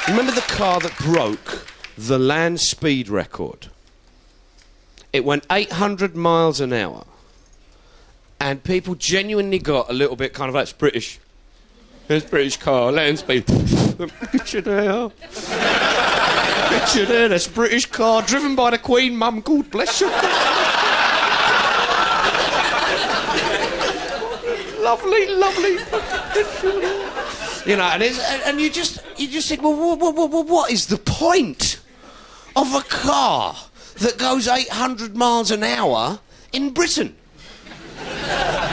Remember the car that broke the land speed record? It went 800 miles an hour. And people genuinely got a little bit kind of like, it's British. It's British car, land speed. Get you there. Get you there, that's British car, driven by the Queen, Mum, God bless you. Lovely, lovely. You know, and you just think, well, what is the point of a car that goes 800 miles an hour in Britain?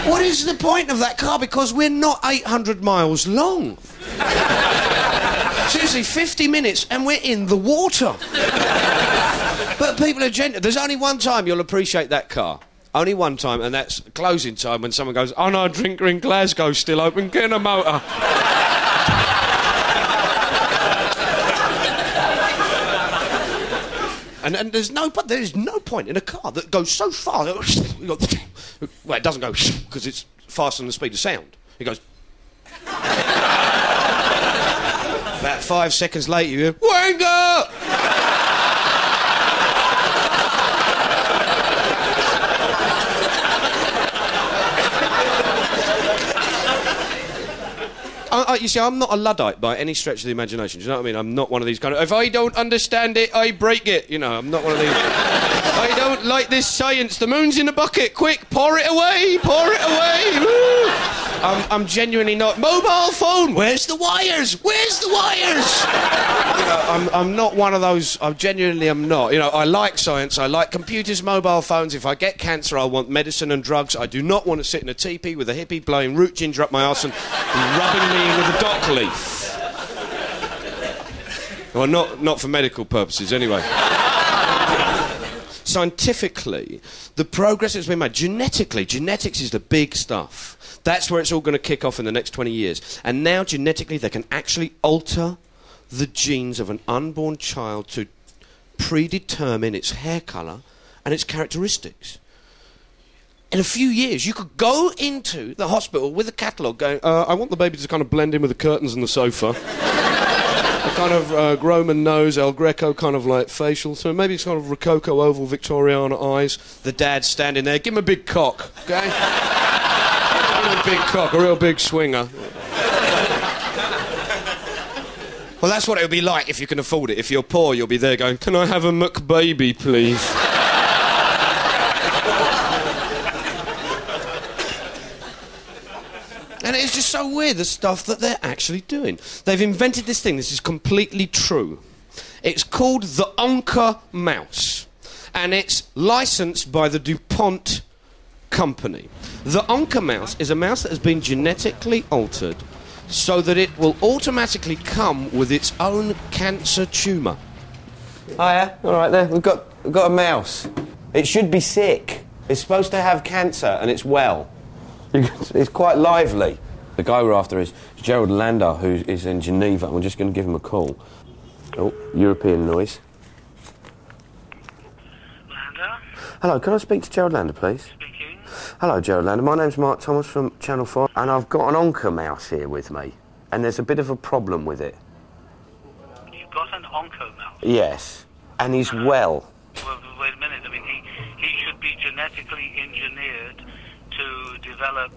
What is the point of that car? Because we're not 800 miles long. Seriously, 50 minutes and we're in the water. But people are gentle. There's only one time you'll appreciate that car. Only one time, and that's closing time when someone goes, oh no, Drinker in Glasgow's still open, get in a motor. And there's no point in a car that goes so far. Well, it doesn't go because it's faster than the speed of sound. It goes. About 5 seconds later, you hear, Wanger! You see, I'm not a Luddite by any stretch of the imagination. Do you know what I mean? I'm not one of these kind of... If I don't understand it, I break it. You know, I'm not one of these... I don't like this science. The moon's in a bucket. Quick, pour it away. Pour it away. Woo! I'm genuinely not... Mobile phone. Where's the wires? Where's the wires? You know, I'm not one of those... I genuinely am not. You know, I like science. I like computers, mobile phones. If I get cancer, I want medicine and drugs. I do not want to sit in a teepee with a hippie blowing root ginger up my arse and rubbing me with a dock leaf. Well, not for medical purposes, anyway. Scientifically, the progress that's been made, genetics is the big stuff. That's where it's all going to kick off in the next 20 years. And now, genetically, they can actually alter the genes of an unborn child to predetermine its hair colour and its characteristics. In a few years, you could go into the hospital with a catalogue going, I want the baby to kind of blend in with the curtains and the sofa. A kind of Roman nose, El Greco kind of like facial. So maybe it's kind of Rococo oval Victoriana eyes. The dad standing there, give him a big cock, okay? Give him a big cock, a real big swinger. Well, that's what it would be like if you can afford it. If you're poor, you'll be there going, can I have a McBaby, please? And it's just so weird, the stuff that they're actually doing. They've invented this thing, this is completely true. It's called the Onca mouse. And it's licensed by the DuPont company. The Onca mouse is a mouse that has been genetically altered so that it will automatically come with its own cancer tumour. Hiya, all right there, we've got a mouse. It should be sick. It's supposed to have cancer and it's well. It's quite lively. The guy we're after is Gerald Lander, who is in Geneva. We're just going to give him a call. Oh, European noise. Lander? Hello, can I speak to Gerald Lander, please? Speaking. Hello, Gerald Lander. My name's Mark Thomas from Channel 4, and I've got an Onca mouse here with me, and there's a bit of a problem with it. You've got an Onco mouse? Yes, and he's well. Well, wait a minute. I mean, he should be genetically engineered to develop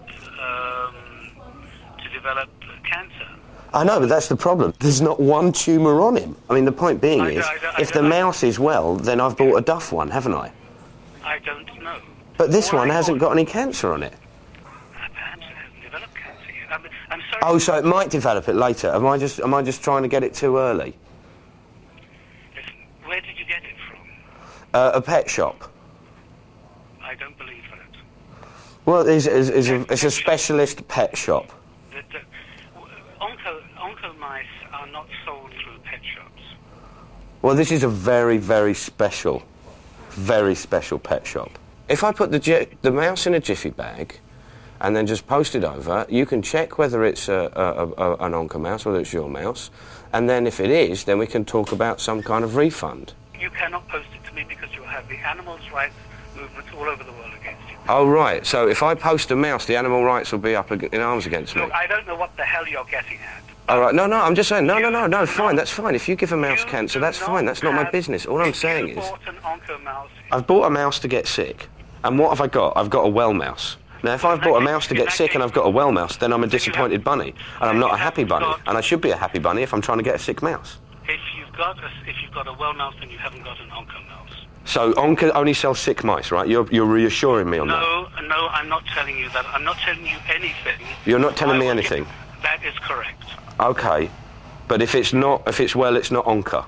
cancer. I know, but that's the problem. There's not one tumour on him. I mean, the point being is, if the mouse is well, then I've bought a duff one, haven't I? I don't know. But this one hasn't got any cancer on it. Perhaps it hasn't developed cancer yet. I'm sorry. Oh, so it might develop it later. Am I just trying to get it too early? Listen, where did you get it from? A pet shop. I don't believe that. Well, it's a specialist pet shop. Onco mice are not sold through pet shops. Well, this is a very, very special pet shop. If I put the mouse in a jiffy bag and then just post it over, you can check whether it's an Onca mouse, whether it's your mouse, and then if it is, then we can talk about some kind of refund. You cannot post it to me because you will have the animals' rights movements all over the world against you. Oh, right. So if I post a mouse, the animal rights will be up in arms against me. Look, I don't know what the hell you're getting at. All right, no, I'm just saying, no, fine, that's fine. If you give a mouse cancer, that's fine, that's not my business. All I'm saying is, I've bought a mouse to get sick, and what have I got? I've got a well mouse. Now, if I've bought a mouse to get sick and I've got a well mouse, then I'm a disappointed bunny, and I'm not a happy bunny, and I should be a happy bunny if I'm trying to get a sick mouse. If you've got a well mouse, then you haven't got an onco mouse. So onco only sells sick mice, right? You're reassuring me on that. No, I'm not telling you that. I'm not telling you anything. You're not telling me anything? That is correct. Okay, but if it's well, it's not onca.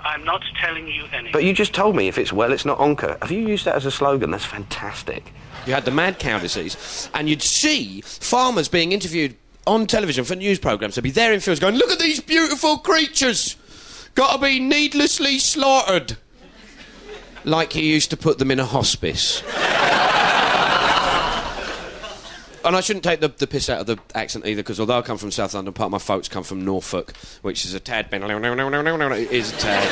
I'm not telling you anything. But you just told me if it's well, it's not onca. Have you used that as a slogan? That's fantastic. You had the mad cow disease, and you'd see farmers being interviewed on television for news programmes. They'd be there in fields going, look at these beautiful creatures, got to be needlessly slaughtered. Like you used to put them in a hospice. And I shouldn't take the piss out of the accent either, because although I come from South London, part of my folks come from Norfolk, which is a tad... It is a tad.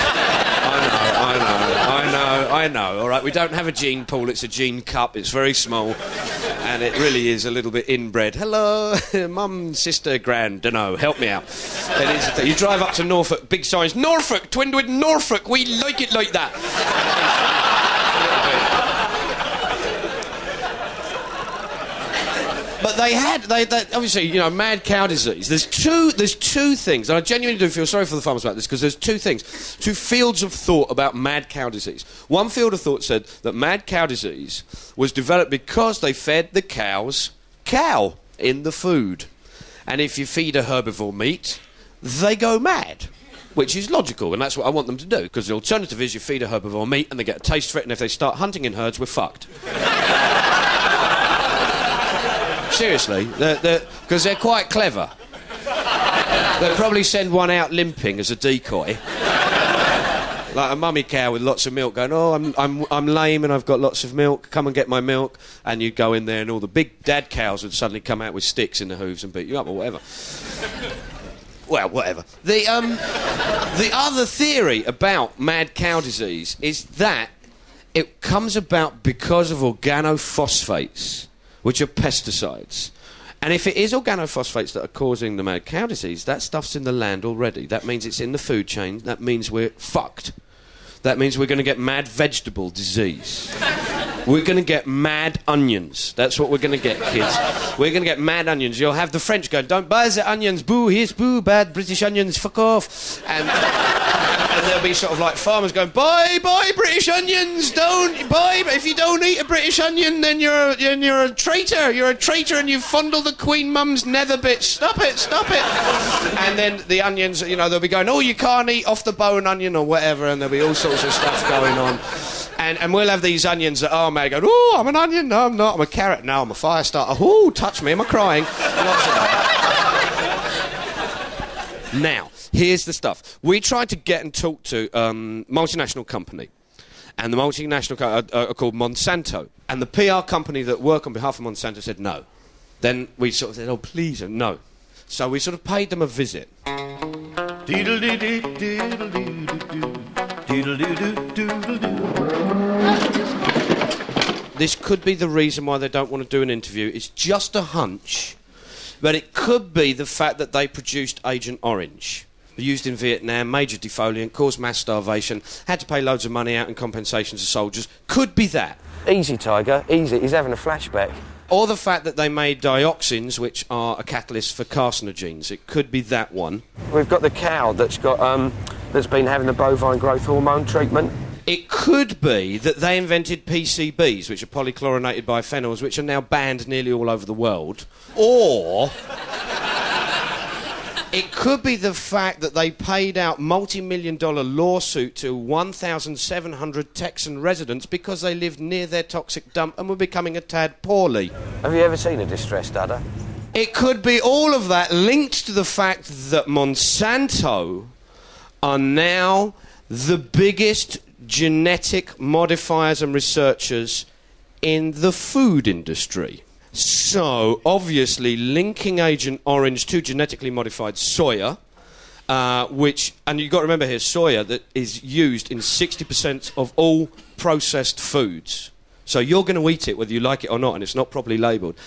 I know. All right, we don't have a gene pool, it's a gene cup. It's very small, and it really is a little bit inbred. Hello, mum, sister, grand, dunno, help me out. It is you drive up to Norfolk, big signs, Norfolk, twinned with Norfolk, we like it like that. But they obviously, you know, mad cow disease. There's two things, and I genuinely do feel sorry for the farmers about this, because there's two fields of thought about mad cow disease. One field of thought said that mad cow disease was developed because they fed the cows cow in the food. And if you feed a herbivore meat, they go mad. Which is logical, and that's what I want them to do, because the alternative is you feed a herbivore meat and they get a taste for it, and if they start hunting in herds, we're fucked. Seriously, because they're quite clever. They'll probably send one out limping as a decoy, like a mummy cow with lots of milk, going, "Oh, I'm lame and I've got lots of milk. Come and get my milk." And you go in there, and all the big dad cows would suddenly come out with sticks in the hooves and beat you up or whatever. Well, whatever. The other theory about mad cow disease is that it comes about because of organophosphates, which are pesticides. And if it is organophosphates that are causing the mad cow disease, that stuff's in the land already. That means it's in the food chain. That means we're fucked. That means we're going to get mad vegetable disease. We're going to get mad onions. That's what we're going to get, kids. We're going to get mad onions. You'll have the French going, don't buy the onions, boo, here's boo, bad British onions, fuck off. And there'll be sort of like farmers going, buy British onions, don't buy. If you don't eat a British onion, then you're a traitor. You're a traitor, and you've fondled the Queen Mum's nether bits. Stop it. And then the onions, you know, they'll be going, oh, you can't eat off the bone onion or whatever, and there'll be all sorts of stuff going on. And we'll have these onions that are mad, going, oh, I'm an onion, no, I'm not, I'm a carrot, no, I'm a fire starter, oh, touch me, am I crying? Lots of that. Now, here's the stuff. We tried to get and talk to multinational company, and the multinational are called Monsanto, and the PR company that work on behalf of Monsanto said no. Then we sort of said, oh, please, no. So we sort of paid them a visit. This could be the reason why they don't want to do an interview. It's just a hunch, but it could be the fact that they produced Agent Orange, used in Vietnam, major defoliant, caused mass starvation, had to pay loads of money out in compensation to soldiers. Could be that. Easy, Tiger, easy. He's having a flashback. Or the fact that they made dioxins, which are a catalyst for carcinogens. It could be that one. We've got the cow that's been having the bovine growth hormone treatment. It could be that they invented PCBs, which are polychlorinated biphenyls, which are now banned nearly all over the world. Or it could be the fact that they paid out multi-million-dollar lawsuit to 1,700 Texan residents because they lived near their toxic dump and were becoming a tad poorly. Have you ever seen a distressed udder? It could be all of that linked to the fact that Monsanto are now the biggest genetic modifiers and researchers in the food industry. So, obviously, linking Agent Orange to genetically modified soya, and you've got to remember here, soya that is used in 60% of all processed foods. So you're going to eat it whether you like it or not, and it's not properly labelled.